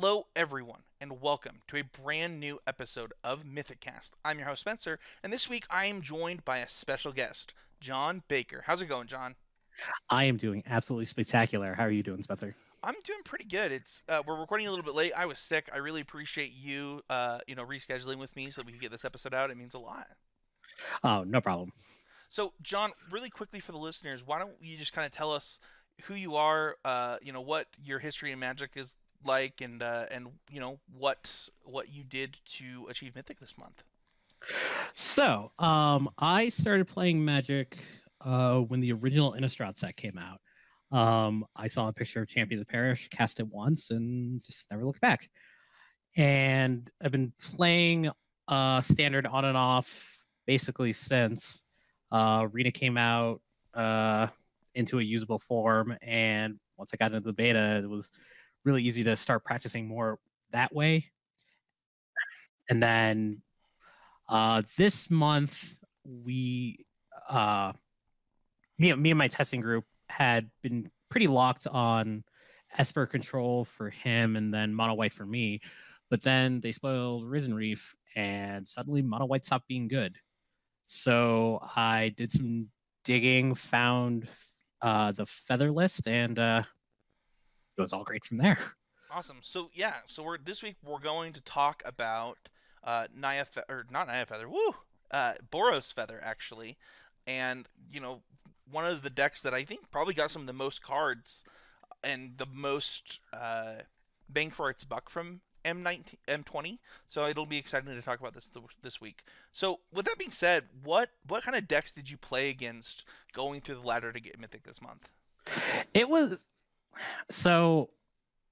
Hello, everyone, and welcome to a brand new episode of Mythic Cast. I'm your host, Spencer, and this week I am joined by a special guest, John Baker. How's it going, John? I am doing absolutely spectacular. How are you doing, Spencer? I'm doing pretty good. It's we're recording a little bit late. I was sick. I really appreciate you, rescheduling with me so we could get this episode out. It means a lot. Oh, no problem. So, John, really quickly for the listeners, why don't you just kind of tell us who you are? What your history in Magic is like, and what you did to achieve Mythic this month. I started playing Magic when the original Innistrad set came out. I saw a picture of Champion of the Parish, cast it once, and just never looked back. And I've been playing standard on and off basically since Arena came out into a usable form. And once I got into the beta, it was really easy to start practicing more that way. And then this month, uh, me and my testing group had been pretty locked on Esper control for him and then Mono White for me. But then they spoiled Risen Reef, and suddenly Mono White stopped being good. So I did some digging, found the Feather list, and it was all great from there. Awesome. So yeah, we're this week we're going to talk about or not Naya Feather. Woo, Boros Feather actually, and one of the decks that I think probably got some of the most cards and the most bang for its buck from M19, M20. So it'll be exciting to talk about this week. So with that being said, what kind of decks did you play against going through the ladder to get Mythic this month? It was so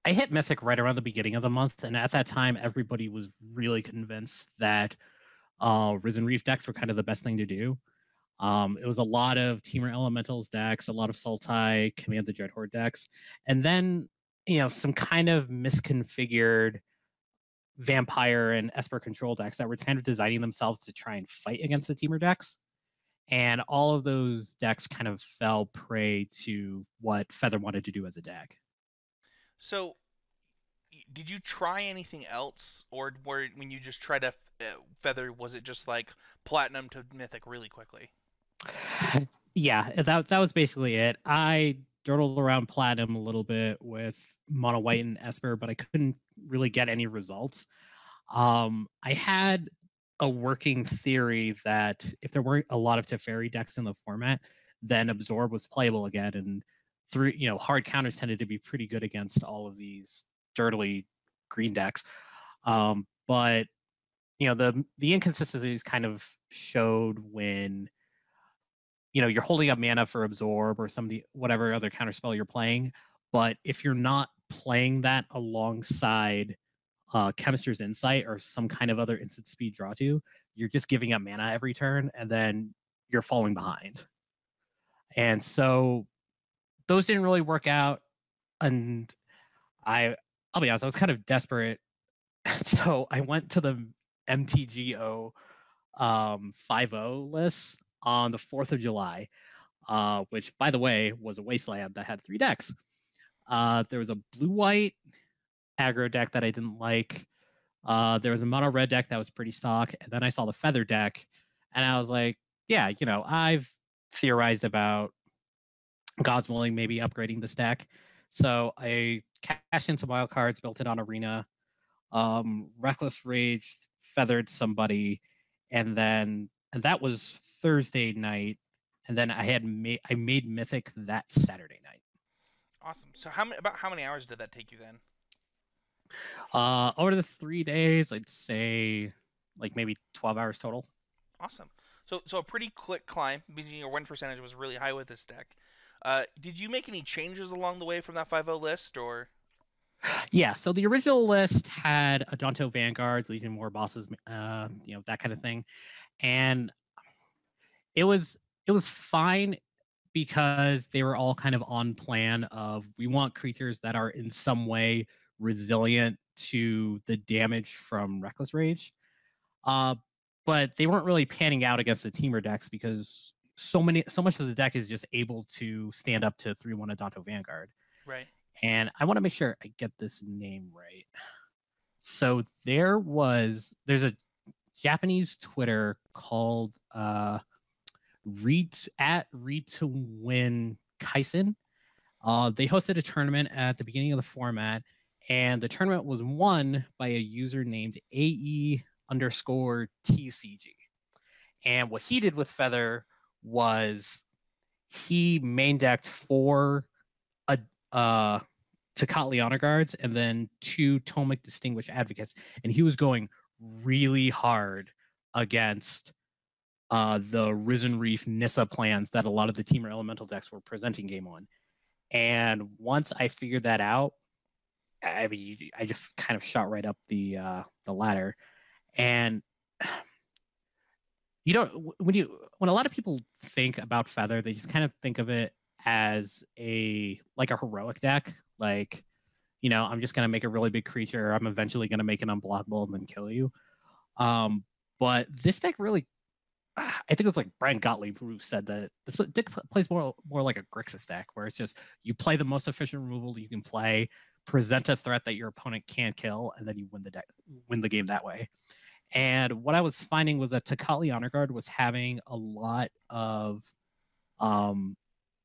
I hit Mythic right around the beginning of the month, and at that time, everybody was really convinced that Risen Reef decks were kind of the best thing to do. It was a lot of Teamer Elementals decks, a lot of Sultai, Command the Dreadhorde decks, and then some kind of misconfigured Vampire and Esper control decks that were kind of designing themselves to try and fight against the Teamer decks. And all of those decks kind of fell prey to what Feather wanted to do as a deck. So did you try anything else, or when you just tried to Feather, was it just like platinum to Mythic really quickly? Yeah, that was basically it. I dawdled around platinum a little bit with Mono White and Esper, but I couldn't really get any results. I had a working theory that if there weren't a lot of Teferi decks in the format, then Absorb was playable again, and hard counters tended to be pretty good against all of these dirtily green decks. But the inconsistencies kind of showed when you're holding up mana for Absorb or whatever other counter spell you're playing, but if you're not playing that alongside Chemist's Insight or some kind of other instant speed draw to, you're just giving up mana every turn, and then you're falling behind. And so those didn't really work out, and I'll be honest, I was kind of desperate. So I went to the MTGO 5.0 list on the 4th of July, which, by the way, was a wasteland that had 3 decks. There was a blue-white aggro deck that I didn't like. There was a mono-red deck that was pretty stock, and then I saw the Feather deck, and I was like, yeah, I've theorized about God's willing maybe upgrading this deck. So I cashed in some wild cards, built it on Arena, Reckless Rage, feathered somebody, and that was Thursday night, and then I made Mythic that Saturday night. Awesome. So how many hours did that take you then? Over the 3 days, I'd say like maybe 12 hours total. Awesome. So a pretty quick climb, meaning your win percentage was really high with this deck. Did you make any changes along the way from that 5.0 list, or? Yeah, so the original list had Adonto Vanguards, Legion War bosses, that kind of thing, and it was fine because they were all kind of on plan of we want creatures that are in some way resilient to the damage from Reckless Rage. But they weren't really panning out against the teamer decks because so much of the deck is just able to stand up to 3/1 Adonto Vanguard. Right. And I want to make sure I get this name right. So there's a Japanese Twitter called read to win Kaisen. They hosted a tournament at the beginning of the format, and the tournament was won by a user named AE underscore TCG. And what he did with Feather was he main decked four uh, Tocatli Honor Guards and then two Tomic Distinguished Advocates. And he was going really hard against the Risen Reef Nissa plans that a lot of the Teamer Elemental decks were presenting game on. And once I figured that out, I mean, I just kind of shot right up the ladder. And you don't when a lot of people think about Feather, they just kind of think of it as a heroic deck. Like, I'm just gonna make a really big creature. I'm eventually gonna make an unblockable and then kill you. But this deck really, I think it was like Brian Gottlieb who said that this deck plays more like a Grixis deck, where it's just you play the most efficient removal you can play, present a threat that your opponent can't kill, and then you win the game that way. And what I was finding was that Tocatli Honor Guard was having a lot of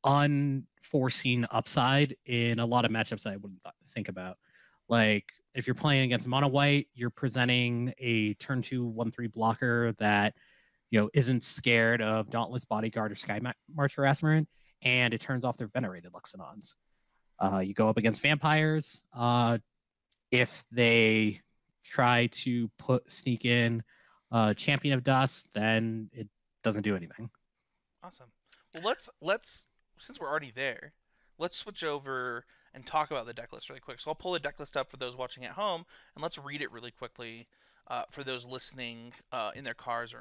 unforeseen upside in a lot of matchups that I wouldn't think about. Like if you're playing against mono white, you're presenting a turn 2 1/3 blocker that isn't scared of Dauntless Bodyguard or Sky March Harassment, and it turns off their venerated Luxonons. You go up against vampires. If they try to sneak in Champion of Dust, then it doesn't do anything. Awesome. Well, let's since we're already there, let's switch over and talk about the deck list really quick. So I'll pull the deck list up for those watching at home, and let's read it really quickly for those listening in their cars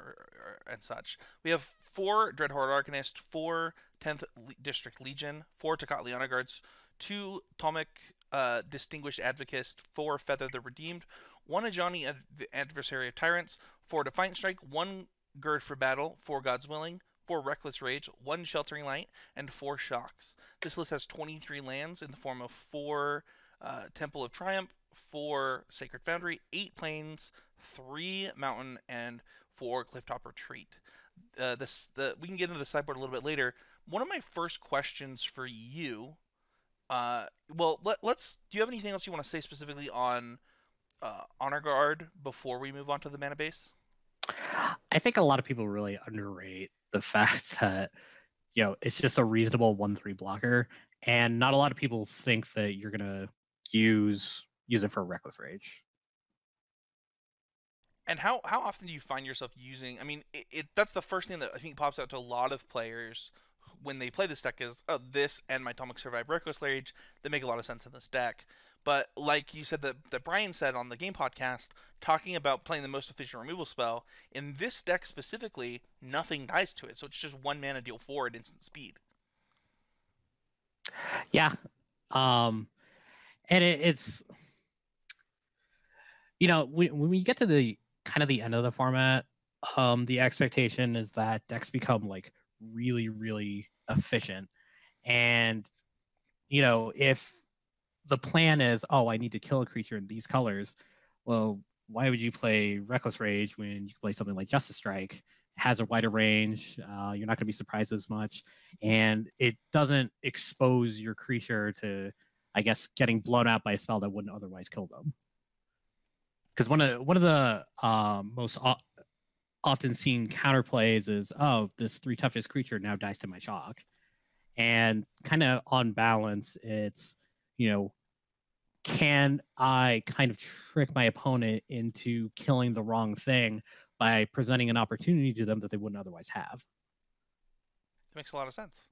and such. We have 4 Dreadhorde Arcanist, 4 10th District Legion, 4 Tocatli Honor Guards, 2 Tomic Distinguished Advocates, 4 Feather the Redeemed, 1 Ajani Adversary of Tyrants, 4 Defiant Strike, 1 Gird for Battle, 4 God's Willing, 4 Reckless Rage, 1 Sheltering Light, and 4 Shocks. This list has 23 lands in the form of 4 Temple of Triumph, 4 Sacred Foundry, 8 Plains, 3 Mountain, and 4 Clifftop Retreat. We can get into the sideboard a little bit later. One of my first questions for you, let's. Do you have anything else you want to say specifically on Honor Guard before we move on to the mana base? I think a lot of people really underrate the fact that it's just a reasonable 1/3 blocker, and not a lot of people think that you're gonna use it for Reckless Rage. And how often do you find yourself using? I mean, that's the first thing that I think pops out to a lot of players when they play this deck is, oh, this and my Atomic Survive Reckless Rage. They make a lot of sense in this deck. But like you said that Brian said on the game podcast, talking about playing the most efficient removal spell, in this deck specifically, nothing dies to it. So it's just 1 mana deal 4 at instant speed. Yeah. And it's when we get to the kind of the end of the format, the expectation is that decks become like really, really efficient. And if the plan is, oh, I need to kill a creature in these colors, well, why would you play Reckless Rage when you can play something like Justice Strike? It has a wider range. You're not going to be surprised as much, and it doesn't expose your creature to, I guess, getting blown out by a spell that wouldn't otherwise kill them. Because one of the most often seen counterplays is, oh, this 3 toughest creature now dies to my shock, and kind of on balance, it's can I kind of trick my opponent into killing the wrong thing by presenting an opportunity to them that they wouldn't otherwise have? That makes a lot of sense.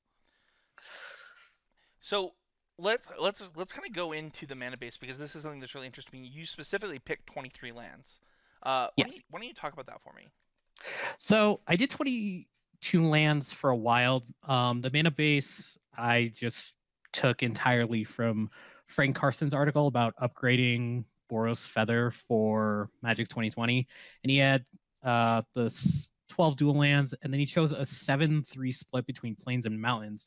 So let's kind of go into the mana base because this is something that's really interesting. You specifically picked 23 lands. Yes. Why don't you talk about that for me? So I did 22 lands for a while. The mana base I just took entirely from Frank Carson's article about upgrading Boros Feather for Magic 2020, and he had the 12 dual lands, and then he chose a 7-3 split between plains and mountains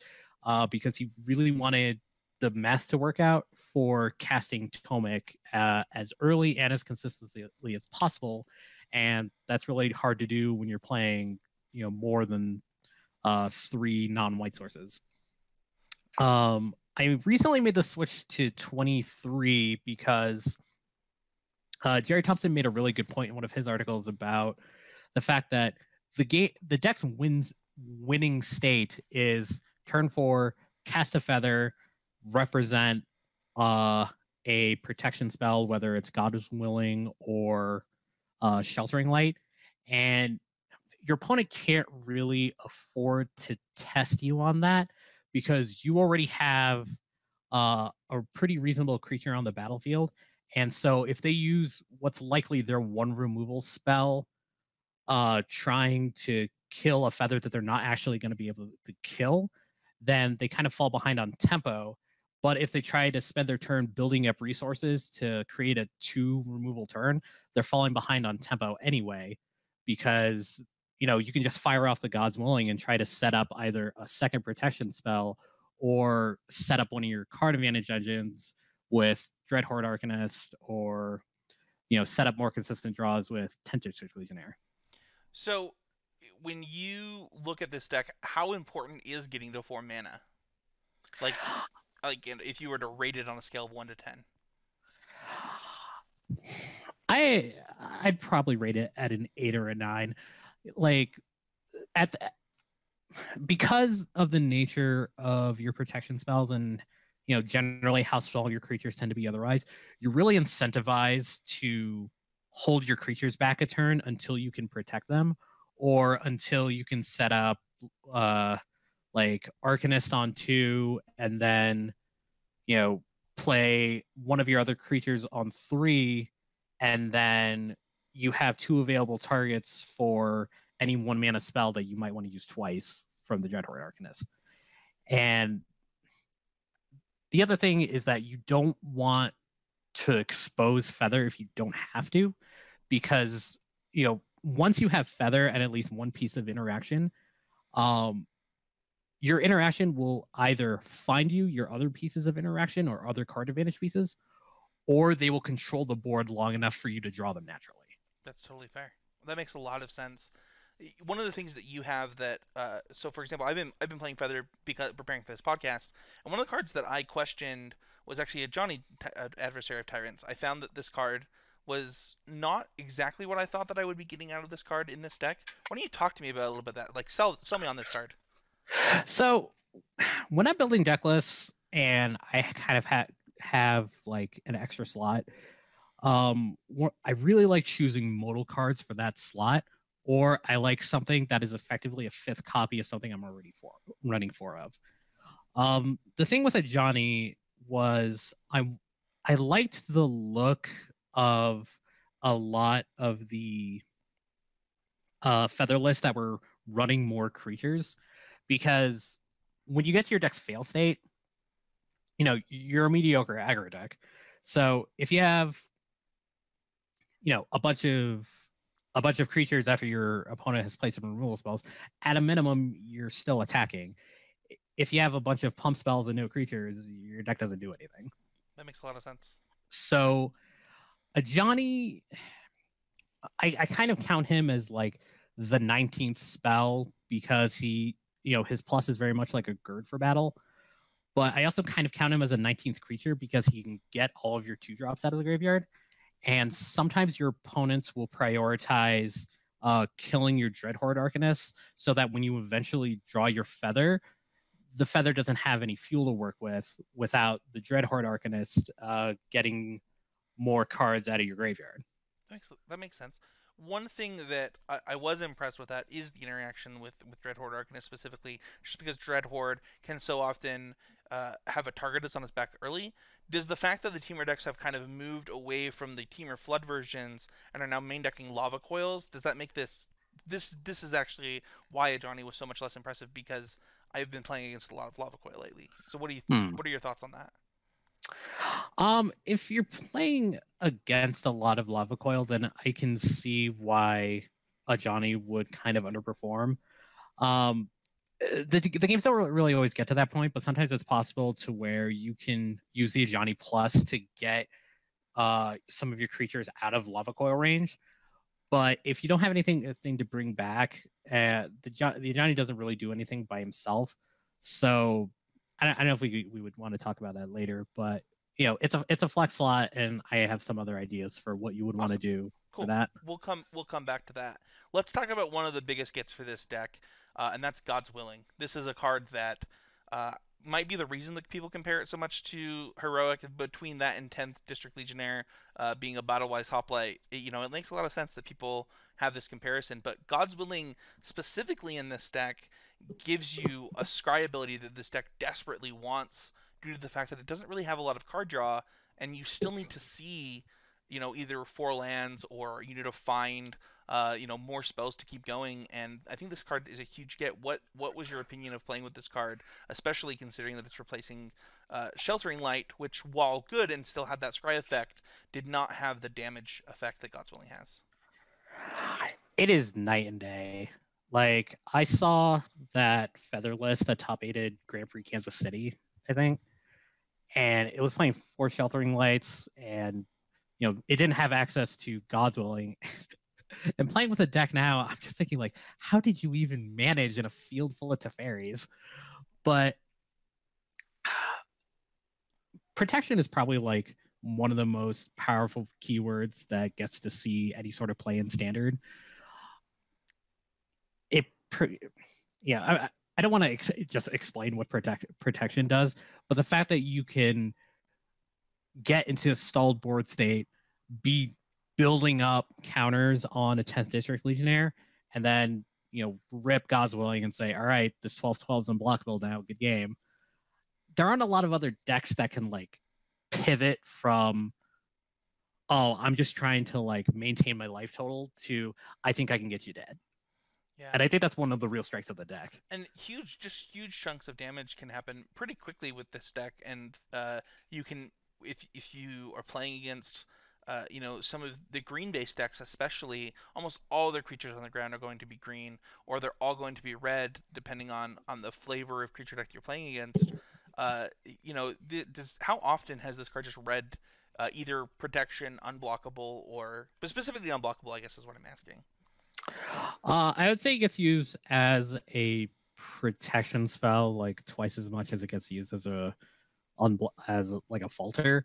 because he really wanted the math to work out for casting Tomic as early and as consistently as possible, and that's really hard to do when you're playing, more than 3 non-white sources. I recently made the switch to 23 because Jerry Thompson made a really good point in one of his articles about the fact that the deck's winning state is turn 4, cast a feather, represent a protection spell, whether it's God is Willing or Sheltering Light, and your opponent can't really afford to test you on that because you already have a pretty reasonable creature on the battlefield. And so if they use what's likely their one removal spell, trying to kill a feather that they're not actually going to be able to kill, then they kind of fall behind on tempo. But if they try to spend their turn building up resources to create a 2 removal turn, they're falling behind on tempo anyway, because you can just fire off the God's Willing and try to set up either a second protection spell or set up one of your card advantage engines with Dreadhorde Arcanist, or set up more consistent draws with Tentative Legionnaire. So, when you look at this deck, how important is getting to 4 mana? Like, if you were to rate it on a scale of 1 to 10. I'd probably rate it at an 8 or a 9. Like, because of the nature of your protection spells and generally how strong your creatures tend to be otherwise, you're really incentivized to hold your creatures back a turn until you can protect them, or until you can set up like Arcanist on 2 and then play one of your other creatures on 3, and then you have 2 available targets for any 1 mana spell that you might want to use twice from the Dreadhorde Arcanist. And the other thing is that you don't want to expose Feather if you don't have to, because once you have Feather and at least one piece of interaction, your interaction will either find you your other pieces of interaction or other card advantage pieces, or they will control the board long enough for you to draw them naturally. That's totally fair. That makes a lot of sense. One of the things that you have that, so for example, I've been playing Feather because preparing for this podcast, and one of the cards that I questioned was actually a Johnny Adversary of Tyrants. I found that this card was not exactly what I thought that I would be getting out of this card in this deck. Why don't you talk to me about a little bit of that? Like, sell me on this card. So when I'm building deck lists and I kind of have like an extra slot, I really like choosing modal cards for that slot, or I like something that is effectively a 5th copy of something I'm already running 4 of. The thing with a Johnny was I liked the look of a lot of the Feather lists that were running more creatures, because when you get to your deck's fail state, you're a mediocre aggro deck. So if you have a bunch of creatures after your opponent has played some removal spells, at a minimum you're still attacking. If you have a bunch of pump spells and no creatures, your deck doesn't do anything. That makes a lot of sense. So a Johnny, I kind of count him as like the 19th spell, because he, his plus is very much like a Gird for battle. But I also kind of count him as a 19th creature because he can get all of your 2-drops out of the graveyard. And sometimes your opponents will prioritize killing your Dreadhorde Arcanist, so that when you eventually draw your Feather, the Feather doesn't have any fuel to work with without the Dreadhorde Arcanist getting more cards out of your graveyard. That makes sense. One thing that I was impressed with that is the interaction with Dreadhorde Arcanist specifically, just because Dreadhorde can so often have a target that's on its back early. Does the fact that the Teamer decks have kind of moved away from the Teamer Flood versions and are now main decking Lava Coils, does that make this is actually why a Johnny was so much less impressive, because I've been playing against a lot of Lava Coil lately. So what are your thoughts on that? If you're playing against a lot of Lava Coil, then I can see why a Johnny would kind of underperform. the games don't really always get to that point, but sometimes it's possible to where you can use the Ajani Plus to get some of your creatures out of lava coil range. But if you don't have anything to bring back, the Ajani doesn't really do anything by himself. So I don't know if we would want to talk about that later, but it's a flex slot, and I have some other ideas for what you would want to Awesome. do for Cool. that. We'll come back to that. Let's talk about one of the biggest gets for this deck, and that's God's Willing. This is a card that uh, might be the reason that people compare it so much to Heroic. Between that and 10th District Legionnaire being a battle-wise hoplite, it makes a lot of sense that people have this comparison. But God's Willing, specifically in this deck, gives you a scry ability that this deck desperately wants due to the fact that it doesn't really have a lot of card draw, and you still need to see either four lands or you need to find more spells to keep going. And I think this card is a huge get. What was your opinion of playing with this card, especially considering that it's replacing Sheltering Light, which, while good and still had that scry effect, did not have the damage effect that God's Willing has? It is night and day. Like, I saw that Feather list that top aided Grand Prix Kansas City, I think, and it was playing four Sheltering Lights, and it didn't have access to God's Willing. And playing with a deck now, I'm just thinking, like, how did you even manage in a field full of Teferis? But protection is probably like one of the most powerful keywords that gets to see any sort of play in standard. It, I don't want to just explain what protection does, but the fact that you can get into a stalled board state, be building up counters on a 10th District Legionnaire, and then rip God's Willing and say, all right, this 12/12 is unblockable now, good game. There aren't a lot of other decks that can like pivot from, oh, I'm just trying to like maintain my life total, to I think I can get you dead. Yeah. And I think that's one of the real strengths of the deck. And huge chunks of damage can happen pretty quickly with this deck, and you can, if you are playing against some of the green based decks, especially, almost all their creatures on the ground are going to be green, or they're all going to be red, depending on the flavor of creature deck you're playing against. How often has this card just read either protection, unblockable, but specifically unblockable, I guess is what I'm asking. I would say it gets used as a protection spell like twice as much as it gets used as as like a falter.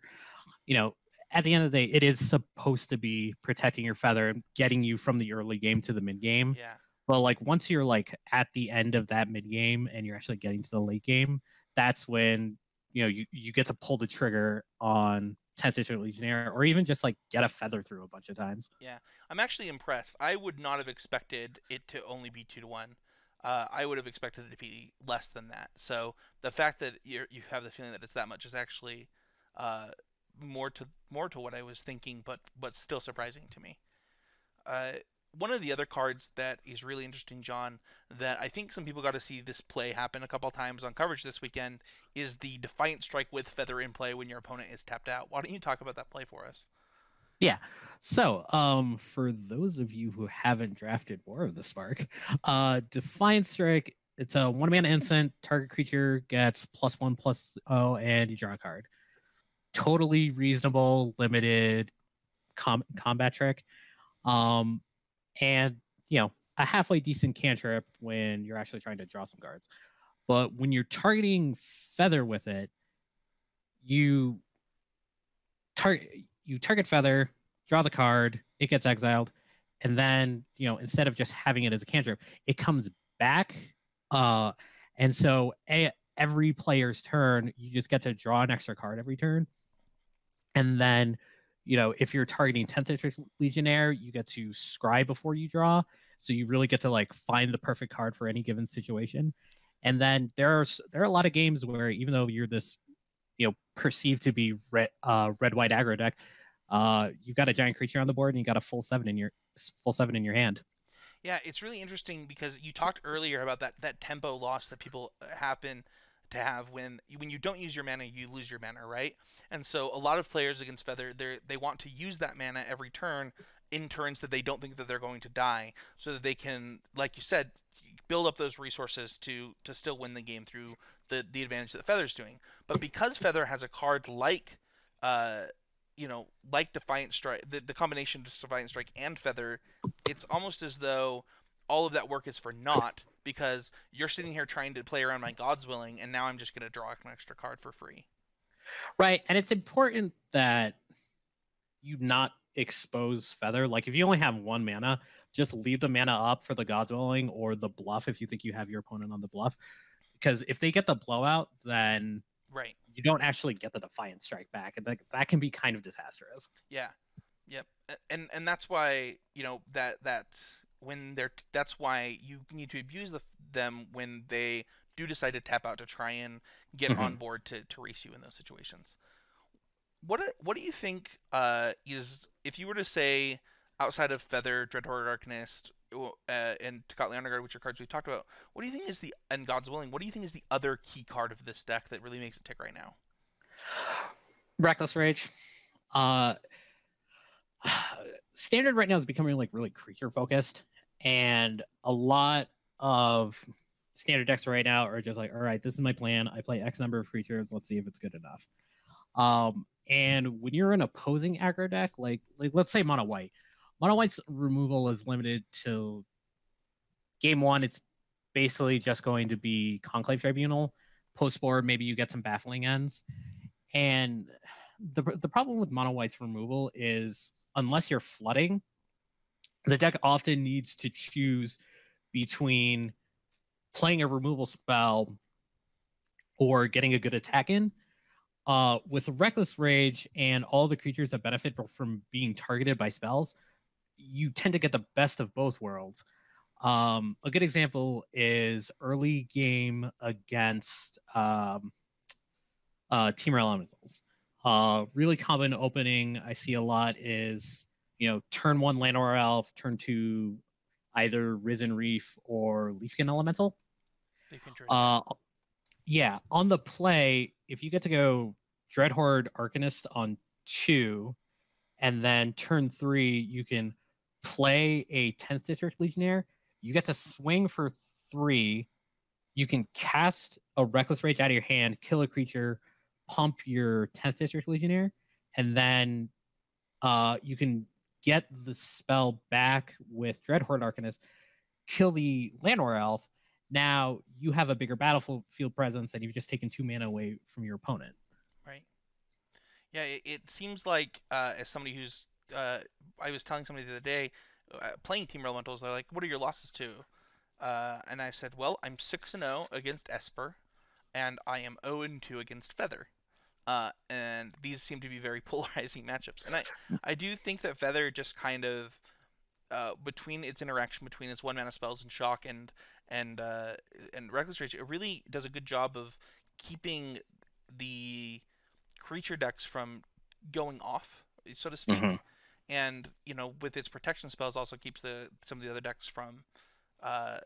At the end of the day, it is supposed to be protecting your feather and getting you from the early game to the mid game. Yeah. But like once you're like at the end of that mid game and you're actually getting to the late game, that's when you get to pull the trigger on 10th District Legionnaire, or even just like get a feather through a bunch of times. Yeah, I'm actually impressed. I would not have expected it to only be 2-1. I would have expected it to be less than that. So the fact that you have the feeling that it's that much is actually uh, more to what I was thinking, but still surprising to me. Uh, One of the other cards that is really interesting, John, that I think some people got to see this play happen a couple times on coverage this weekend, is the Defiant Strike with Feather in play when your opponent is tapped out. Why don't you talk about that play for us? Yeah. So, for those of you who haven't drafted War of the Spark, Defiant Strike, it's a 1-mana instant. Target creature gets +1/+0, and you draw a card. Totally reasonable, limited combat trick. And a halfway decent cantrip when you're actually trying to draw some cards. But when you're targeting Feather with it, you target Feather, draw the card, it gets exiled, and then instead of just having it as a cantrip, it comes back. And so every player's turn, you just get to draw an extra card every turn. And then, if you're targeting 10th District Legionnaire, you get to scry before you draw. So you really get to like find the perfect card for any given situation. And then there are a lot of games where, even though you're this, perceived to be red white aggro deck, you've got a giant creature on the board and you got a full seven in your hand. Yeah, it's really interesting because you talked earlier about that tempo loss that people happen to have when you don't use your mana, you lose your mana, right? And so a lot of players against Feather, they want to use that mana every turn in turns that they don't think that they're going to die, so that they can, like you said, build up those resources to still win the game through the advantage that the Feather's doing. But because Feather has a card like uh like Defiant Strike, the combination of Defiant Strike and Feather, it's almost as though all of that work is for naught because you're sitting here trying to play around my God's Willing, and now I'm just going to draw an extra card for free. Right. And it's important that you not expose Feather. Like if you only have 1 mana, just leave the mana up for the God's Willing or the bluff if you think you have your opponent on the bluff. Because if they get the blowout, then Right. you don't actually get the Defiant Strike back, and that can be kind of disastrous. Yeah. Yep. And that's why that's when that's why you need to abuse them when they do decide to tap out to try and get on Mm-hmm. board to race you in those situations. What do you think is, if you were to say, outside of Feather, Dreadhorde Arcanist, and Tocatli Underguard, which are cards we've talked about, what do you think is the and God's Willing? What do you think is the other key card of this deck that really makes it tick right now? Reckless Rage. Uh, Standard right now is becoming like really creature focused, and a lot of standard decks right now are just like, all right, this is my plan. I play X number of creatures. Let's see if it's good enough. And when you're an opposing aggro deck, like let's say Mono White's removal is limited to game one. It's basically just going to be Conclave Tribunal. Post board, maybe you get some Baffling Ends. And the problem with Mono White's removal is unless you're flooding, the deck often needs to choose between playing a removal spell or getting a good attack in. With Reckless Rage and all the creatures that benefit from being targeted by spells, you tend to get the best of both worlds. A good example is early game against Temur Elementals. Really common opening I see a lot is, turn 1 Llanowar Elf, turn 2 either Risen Reef or Leafkin Elemental. Leaf Conjuring, yeah. Yeah, on the play, if you get to go Dreadhorde Arcanist on 2, and then turn 3, you can play a 10th District Legionnaire. You get to swing for 3. You can cast a Reckless Rage out of your hand, kill a creature, pump your 10th District Legionnaire, and then you can get the spell back with Dreadhorde Arcanist, kill the Llanowar Elf. Now you have a bigger battlefield presence, and you've just taken 2 mana away from your opponent. Right. Yeah, it seems like, as somebody who's, I was telling somebody the other day, playing Team Elementals, they're like, "What are your losses to?" And I said, "Well, I'm 6-0 against Esper, and I am 0-2 against Feather." And these seem to be very polarizing matchups. And I do think that Feather just kind of, between its interaction between its 1 mana spells and Shock and Reckless Rage, it really does a good job of keeping the creature decks from going off, so to Mm-hmm. speak. And with its protection spells, also keeps some of the other decks from uh,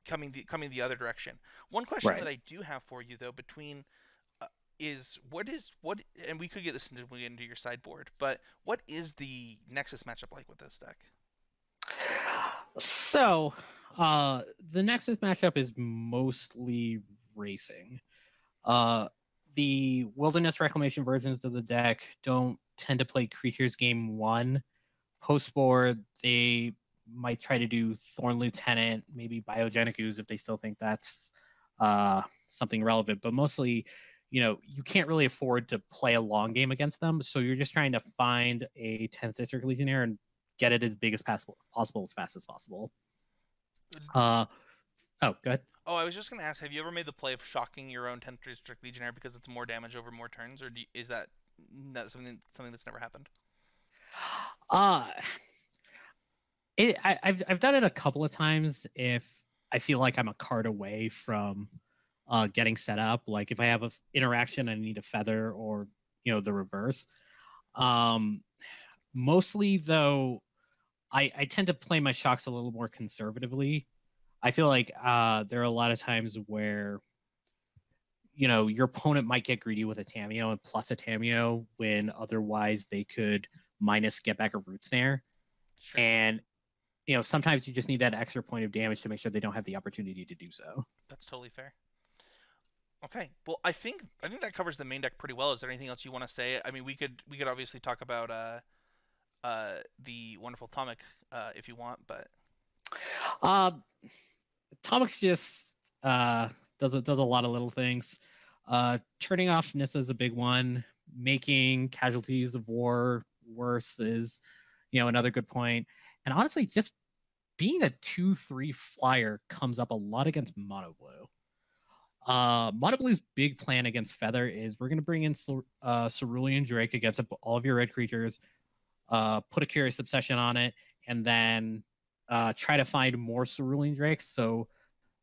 coming the other direction. One question Right. that I do have for you, though, between is what, and we could get this into your sideboard, but what is the Nexus matchup like with this deck? So, the Nexus matchup is mostly racing. Uh, the Wilderness Reclamation versions of the deck don't tend to play creatures game one. Post board, they might try to do Thorn Lieutenant, maybe Biogenic Ooze if they still think that's something relevant. But mostly, you can't really afford to play a long game against them. So you're just trying to find a 10th District Legionnaire and get it as big as possible as fast as possible. Oh, good. Oh, I was just gonna ask, have you ever made the play of shocking your own 10th District Legionnaire because it's more damage over more turns, or is that something that's never happened? Uh I've done it a couple of times if I feel like I'm a card away from getting set up. Like if I have an interaction, I need a feather, or the reverse. Um, Mostly though, I tend to play my shocks a little more conservatively. I feel like there are a lot of times where your opponent might get greedy with a Tameo and plus a Tameo when otherwise they could minus get back a root snare. Sure. And sometimes you just need that extra point of damage to make sure they don't have the opportunity to do so. That's totally fair. Okay. Well, I think that covers the main deck pretty well. Is there anything else you want to say? I mean, we could obviously talk about the wonderful Atomic if you want, but Uh, Tomix just does a lot of little things. Turning off Nissa is a big one. Making casualties of war worse is, another good point. And honestly, just being a 2/3 flyer comes up a lot against Mono Blue. Mono Blue's big plan against Feather is we're going to bring in Cerulean Drake against all of your red creatures, put a Curious Obsession on it, and then try to find more Cerulean Drakes so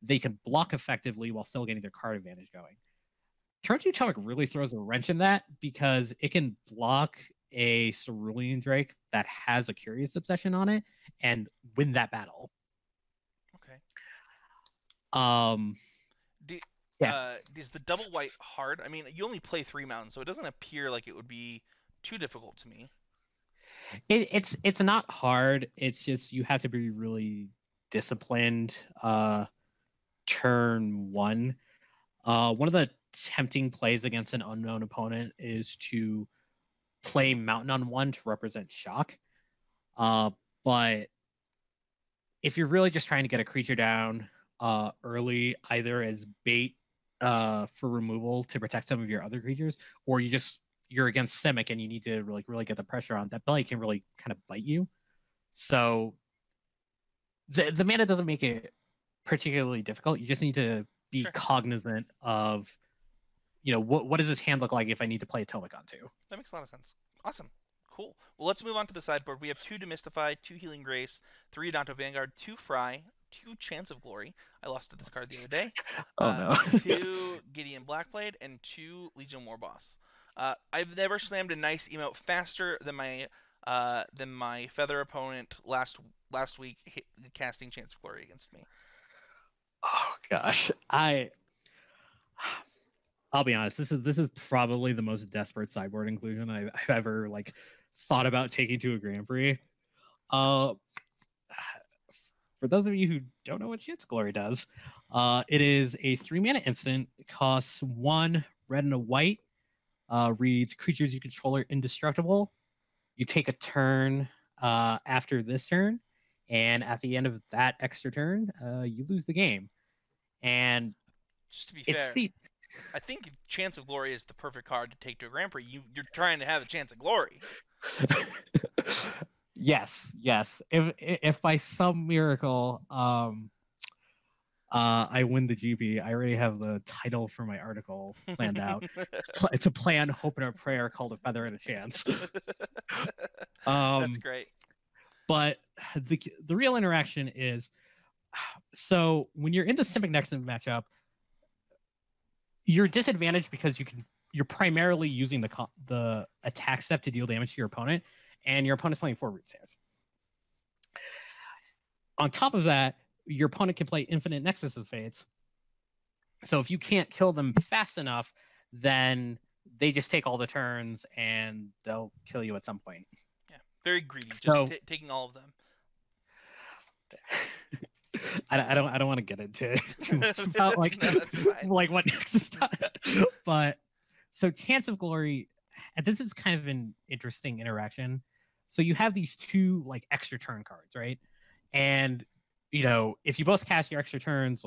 they can block effectively while still getting their card advantage going. Turn 2 Atomic really throws a wrench in that because it can block a Cerulean Drake that has a Curious Obsession on it and win that battle. okay. Um, Do, yeah, is the double white hard? I mean, you only play 3 mountains, so it doesn't appear like it would be too difficult to me. it's not hard. It's just you have to be really disciplined. Turn 1. One of the tempting plays against an unknown opponent is to play Mountain on 1 to represent shock. But if you're really just trying to get a creature down early, either as bait for removal to protect some of your other creatures, or you're against Simic and you need to really get the pressure on, that belly can really kind of bite you. So the mana doesn't make it particularly difficult. You just need to be Sure. cognizant of, what does this hand look like if I need to play Atomic onto? That makes a lot of sense. Awesome. Cool. Well, let's move on to the sideboard. We have 2 Demystify, 2 Healing Grace, 3 Adanto Vanguard, 2 Fry, 2 Chance of Glory. I lost to this card the other day. Oh no. 2 Gideon Blackblade, and 2 Legion Warboss. I've never slammed a nice emote faster than my Feather opponent last week casting Chance of Glory against me. Oh gosh. I'll be honest. This is probably the most desperate sideboard inclusion I've ever thought about taking to a Grand Prix. For those of you who don't know what Chance Glory does, it is a 3-mana instant. It costs 1 red and a white. Reads creatures you control are indestructible. You take a turn after this turn, and at the end of that extra turn, you lose the game. And Just to be it's fair, I think Chance of Glory is the perfect card to take to a Grand Prix. You're trying to have a Chance of Glory. Yes. If by some miracle I win the GP, I already have the title for my article planned out. It's a plan, hope, and a prayer called A Feather and a Chance. That's great. But the real interaction is, so when you're in the Simic Nexus matchup, you're disadvantaged because you're primarily using the attack step to deal damage to your opponent, and your opponent's playing 4 Root Stairs. On top of that, your opponent can play Infinite Nexus of Fates. So if you can't kill them fast enough, then they just take all the turns and they'll kill you at some point. Yeah, very greedy, So, just taking all of them. I don't want to get into too much about what Nexus does. But so Chance of Glory, and this is kind of an interesting interaction. So you have these 2 extra turn cards, right? And if you both cast your extra turns,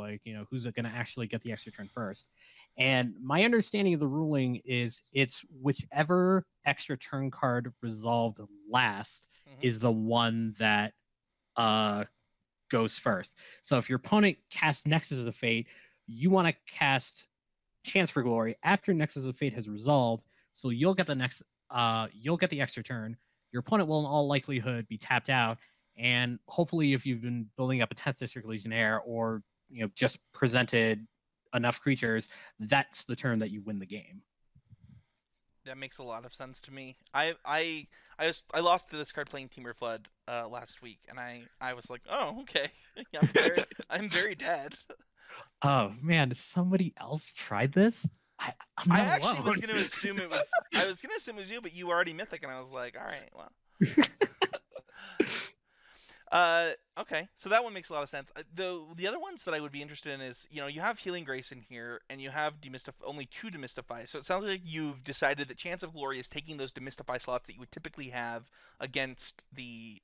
who's going to actually get the extra turn first? And my understanding of the ruling is it's whichever extra turn card resolved last is the one that goes first. So if your opponent casts Nexus of Fate, you want to cast Chance for Glory after Nexus of Fate has resolved. So you'll get the extra turn. Your opponent will in all likelihood be tapped out. And hopefully, if you've been building up a 10th District Legionnaire or just presented enough creatures, that's the turn that you win the game. That makes a lot of sense to me. I lost to this card playing Temur Flood last week, and I was like, oh, okay, I'm very dead. Oh man, somebody else tried this? I actually was gonna assume it was you, but you were already Mythic, and I was like, all right, well. Okay, so that one makes a lot of sense. The other ones that I would be interested in is, you have Healing Grace in here, and you have only two Demystify. So it sounds like you've decided that Chance of Glory is taking those Demystify slots that you would typically have against the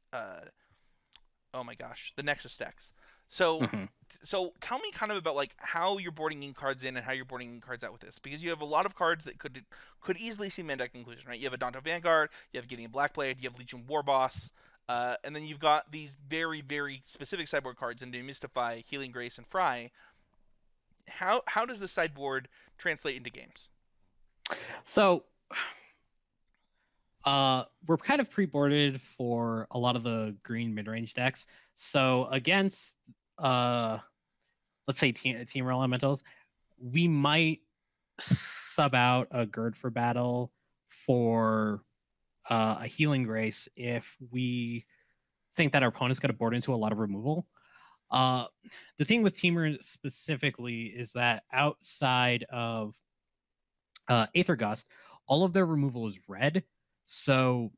oh my gosh, the Nexus decks. So Mm-hmm. so tell me kind of about like how you're boarding in cards in and how you're boarding in cards out with this, because you have a lot of cards that could easily see main deck inclusion, right? You have Adonto Vanguard, you have Gideon Blackblade, you have Legion Warboss, and then you've got these very specific sideboard cards in Demystify, Healing Grace, and Fry. How does the sideboard translate into games? So we're kind of pre-boarded for a lot of the green mid-range decks. So against let's say team elementals, we might sub out a Gird for battle for a healing grace if we think that our opponent's going to board into a lot of removal. Uh, the thing with Teamer specifically is that outside of Aether Gust, all of their removal is red. So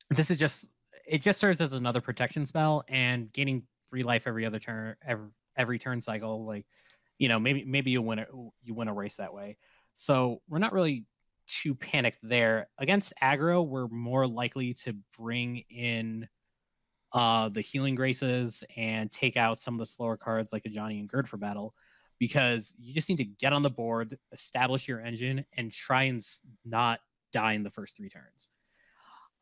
this is just it just serves as another protection spell, and gaining 3 life every other turn, every turn cycle. Like, maybe you win a race that way. So we're not really too panicked there. Against aggro, we're more likely to bring in the healing graces and take out some of the slower cards like a Johnny and Gird for battle, because you just need to get on the board, establish your engine, and try and not die in the first 3 turns.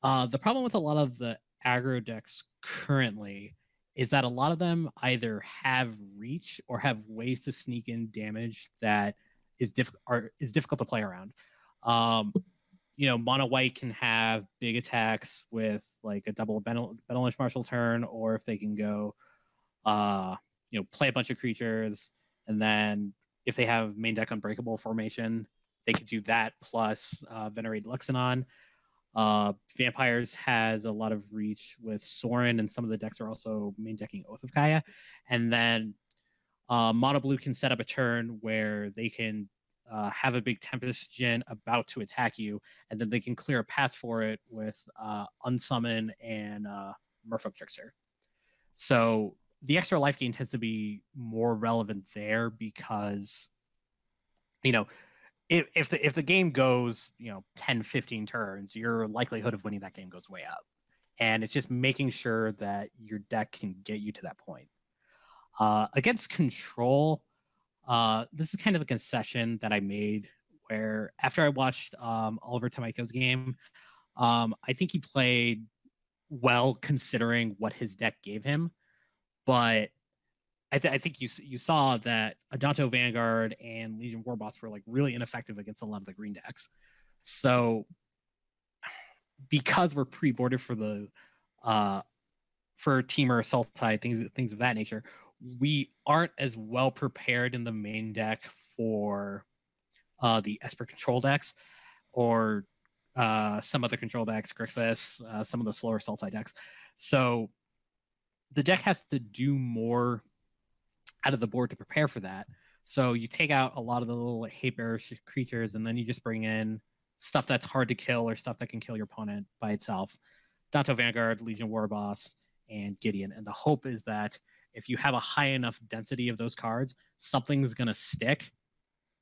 The problem with a lot of the aggro decks currently is that a lot of them either have reach or have ways to sneak in damage that is difficult to play around. Um, Mono White can have big attacks with like a double Benelish Marshal turn, or if they can go, play a bunch of creatures, and then if they have main deck Unbreakable formation, they could do that plus Venerate Luxanon. Vampires has a lot of reach with Sorin, and some of the decks are also main decking Oath of Kaya. And then Mono Blue can set up a turn where they can have a big Tempest Djinn about to attack you, and then they can clear a path for it with Unsummon and Merfolk Trickster. So the extra life gain tends to be more relevant there because, you know, if the game goes 10-15 turns, your likelihood of winning that game goes way up, and it's just making sure that your deck can get you to that point. Against control, this is kind of a concession that I made, where after I watched Oliver Tomiko's game, I think he played well considering what his deck gave him, but I think you saw that Adonto Vanguard and Legion Warboss were like really ineffective against a lot of the green decks. So because we're pre-boarded for the for Teamer Sultai, things of that nature, we aren't as well prepared in the main deck for the Esper control decks, or some other control decks, Grixis, some of the slower Sultai decks. So the deck has to do more out of the board to prepare for that. So you take out a lot of the little hate bearish creatures, and then you just bring in stuff that's hard to kill or stuff that can kill your opponent by itself. Danto Vanguard, Legion Warboss, and Gideon. And the hope is that if you have a high enough density of those cards, something's going to stick,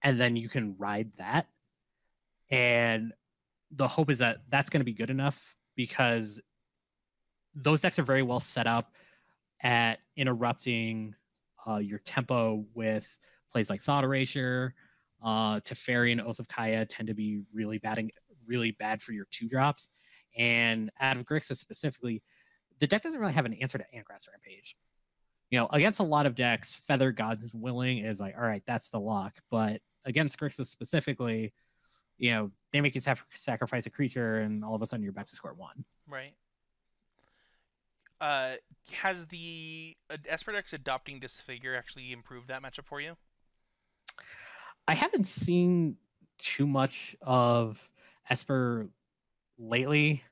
and then you can ride that. And the hope is that that's going to be good enough, because those decks are very well set up at interrupting your tempo with plays like Thought Erasure. Teferi and Oath of Kaya tend to be really bad for your 2-drops. And out of Grixis specifically, the deck doesn't really have an answer to Antgrass Rampage. Against a lot of decks, Feather Gods Willing is like, all right, that's the lock. But against Grixis specifically, they make you sacrifice a creature, and all of a sudden you're back to square one. Right. Has the Esper decks adopting Disfigure actually improved that matchup for you? I haven't seen too much of Esper lately,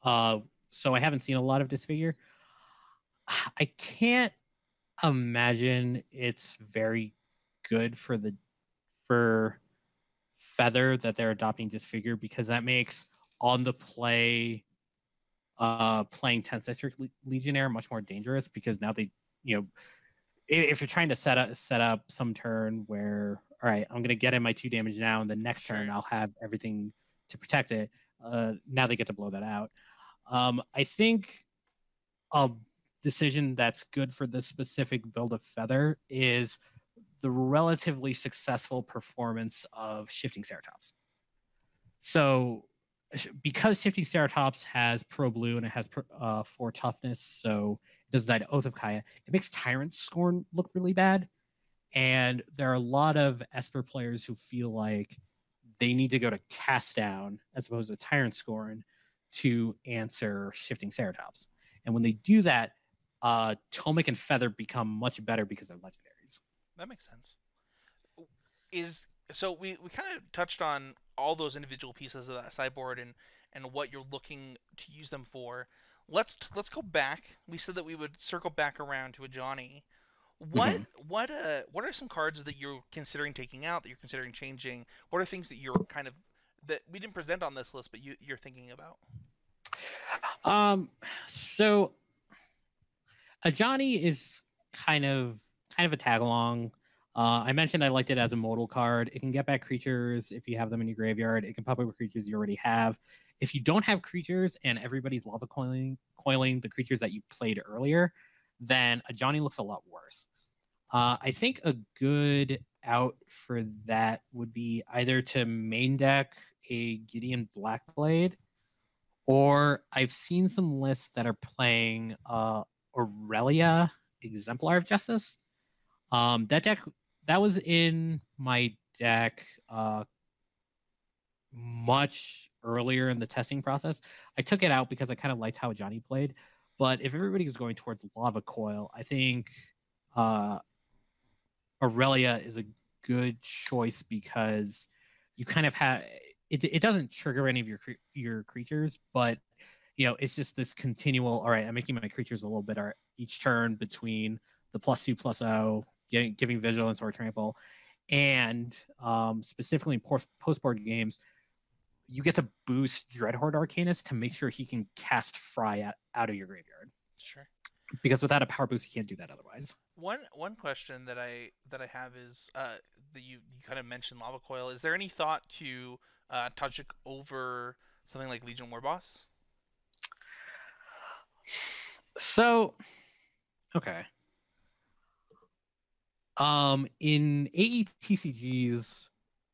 so I haven't seen a lot of Disfigure. I can't imagine it's very good for Feather that they're adopting Disfigure, because that makes on the play playing 10th District Legionnaire much more dangerous because now they, you know, if you're trying to set up some turn where, all right, I'm going to get in my 2 damage now, and the next turn Sure. I'll have everything to protect it. Now they get to blow that out. I think a decision that's good for this specific build of Feather is the relatively successful performance of Shifting Ceratops. So, because Shifting Ceratops has Pro Blue and it has 4 toughness, so it does that Oath of Kaya, it makes Tyrant Scorn look really bad. And there are a lot of Esper players who feel like they need to go to Cast Down as opposed to Tyrant Scorn to answer Shifting Ceratops. And when they do that, Tomic and Feather become much better because they're legendaries. That makes sense. Is so we kind of touched on all those individual pieces of that sideboard and what you're looking to use them for. Let's go back. We said that we would circle back around to a Johnny. Mm-hmm. What are some cards that you're considering taking out, that you're considering changing? What are things that you're kind of that we didn't present on this list, but you're thinking about? Um, so a Johnny is kind of a tag along. I mentioned I liked it as a modal card. It can get back creatures if you have them in your graveyard. It can pop up with creatures you already have. If you don't have creatures and everybody's lava coiling the creatures that you played earlier, then a Johnny looks a lot worse. I think a good out for that would be either to main deck a Gideon Blackblade, or I've seen some lists that are playing Aurelia Exemplar of Justice. That deck that was in my deck much earlier in the testing process. I took it out because I kind of liked how Johnny played. But if everybody is going towards Lava Coil, I think uh, Aurelia is a good choice because you kind of have it. It doesn't trigger any of your creatures, but it's just this continual. All right, I'm making my creatures a little bit each turn between the +2/+0, giving vigilance or trample, and specifically in post-board games, you get to boost Dreadhorde Arcanist to make sure he can cast Fry out of your graveyard. Sure. Because without a power boost, you can't do that otherwise. One question that I have is that you kind of mentioned Lava Coil. Is there any thought to touch it over something like Legion Warboss? So, okay. In AETCG's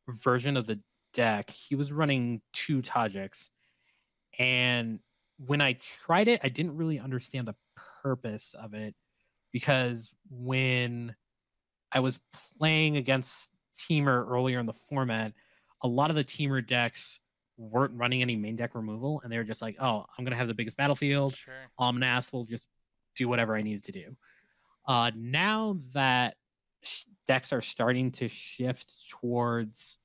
version of the deck, he was running 2 Tajiks, and when I tried it, I didn't really understand the purpose of it, because when I was playing against Teamer earlier in the format, a lot of the Teamer decks weren't running any main deck removal, and they were just like, oh, I'm going to have the biggest battlefield. Sure. Omnath will just do whatever I needed to do. Now that decks are starting to shift towards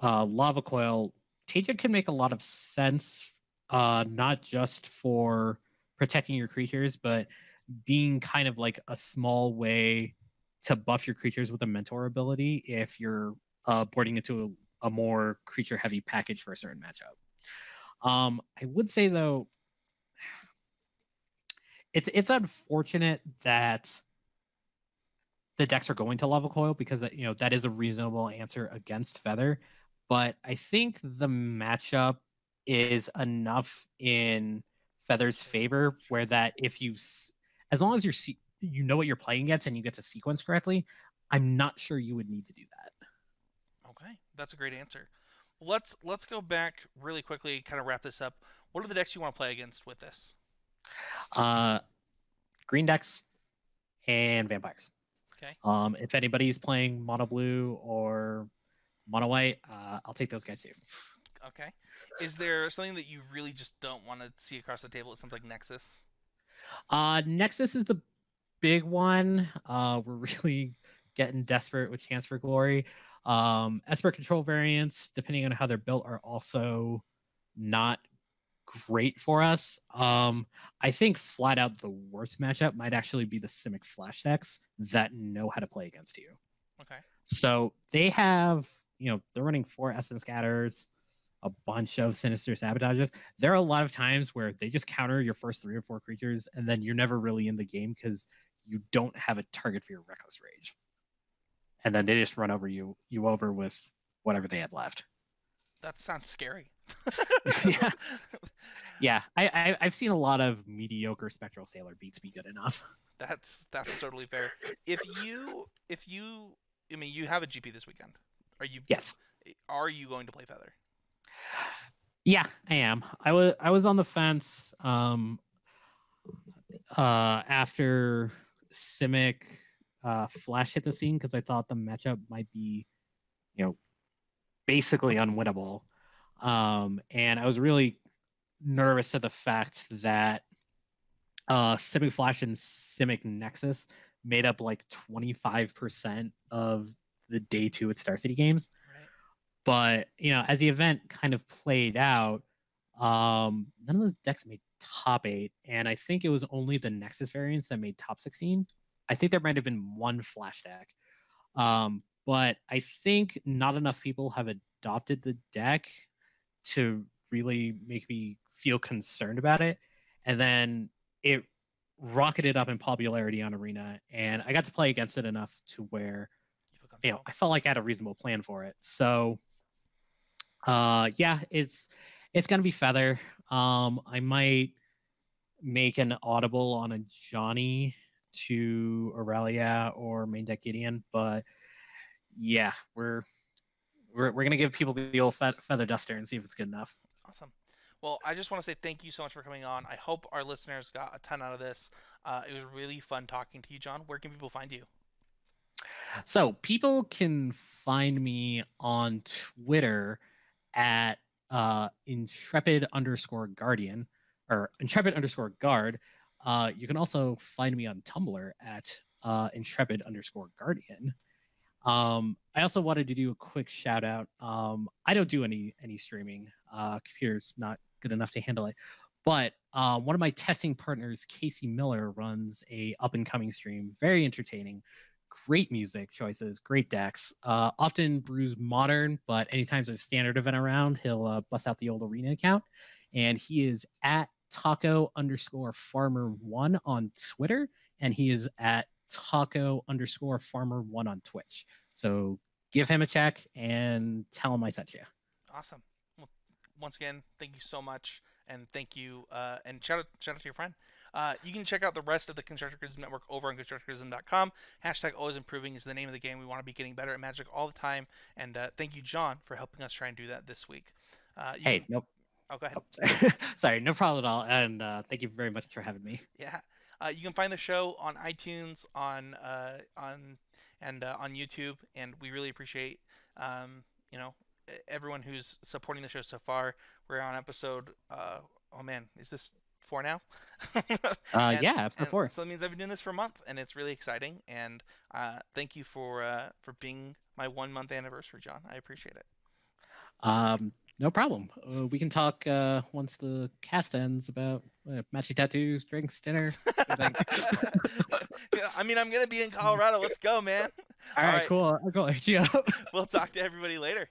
Lava Coil, Tajik can make a lot of sense, not just for protecting your creatures, but being kind of like a small way to buff your creatures with a mentor ability if you're boarding into a more creature heavy package for a certain matchup. I would say though, it's unfortunate that the decks are going to Lava Coil, because that is a reasonable answer against Feather, but I think the matchup is enough in Feather's favor where that if you, as long as you know what you're playing against and you get to sequence correctly, I'm not sure you would need to do that. Okay, that's a great answer. Let's go back really quickly, kind of wrap this up. What are the decks you want to play against with this? Uh, Green decks and vampires. Okay. If anybody's playing mono blue or mono white, I'll take those guys too. Okay. Is there something that you really just don't want to see across the table? It sounds like Nexus. Nexus is the big one. We're really getting desperate with Chance for Glory. Esper control variants, depending on how they're built, are also not great for us. I think flat out the worst matchup might actually be the Simic Flash decks that know how to play against you. Okay. So they have, they're running 4 Essence Scatters. a bunch of sinister sabotages. There are a lot of times where they just counter your first 3 or 4 creatures, and then you're never really in the game because you don't have a target for your reckless rage, and then they just run over you over with whatever they had left. That sounds scary. Yeah, yeah. I've seen a lot of mediocre Spectral Sailor beats be good enough. That's totally fair. If you I mean you have a GP this weekend. Are you Yes. are you going to play Feather? Yeah, I am. I was on the fence after Simic Flash hit the scene because I thought the matchup might be, you know, basically unwinnable. And I was really nervous at the fact that Simic Flash and Simic Nexus made up like 25% of the day two at Star City games. Right. But as the event kind of played out, none of those decks made top eight, and I think it was only the Nexus variants that made top 16. I think there might have been one Flash deck, but I think not enough people have adopted the deck to really make me feel concerned about it. And then it rocketed up in popularity on Arena, and I got to play against it enough to where You feel comfortable? I felt like I had a reasonable plan for it. So yeah, it's gonna be Feather. I might make an audible on a Johnny to Aurelia or main deck Gideon, but yeah, we're gonna give people the old feather duster and see if it's good enough. Awesome. Well, I just want to say thank you so much for coming on. I hope our listeners got a ton out of this. It was really fun talking to you, John. Where can people find you? So people can find me on Twitter at intrepid underscore guardian or intrepid underscore guard. You can also find me on Tumblr at intrepid underscore guardian. I also wanted to do a quick shout out. I don't do any streaming. Computer's not good enough to handle it. But one of my testing partners, Casey Miller, runs a up and coming stream. Very entertaining. Great music choices, great decks. Often brews modern, but anytime there's a standard event around, he'll bust out the old arena account. And he is at taco underscore farmer one on Twitter, and he is at taco underscore farmer one on Twitch. So give him a check and tell him I sent you. Awesome. Well, once again, thank you so much, and thank you, and shout out to your friend. You can check out the rest of the Constructor Criticism Network over on constructorcrism.com. Hashtag always improving is the name of the game. We want to be getting better at Magic all the time. And thank you, John, for helping us try and do that this week. Hey, nope. Oh, go ahead. Oh, sorry. Sorry, no problem at all. And thank you very much for having me. Yeah. You can find the show on iTunes, on YouTube, and we really appreciate you know everyone who's supporting the show so far. We're on episode oh man, is this 4 now? Yeah, episode 4. So it means I've been doing this for a month, and it's really exciting. And thank you for being my 1 month anniversary, John. I appreciate it. No problem. We can talk once the cast ends about matching tattoos, drinks, dinner. Yeah, I mean, I'm gonna be in Colorado. Let's go, man. All right, cool. I'll go hit you up. We'll talk to everybody later.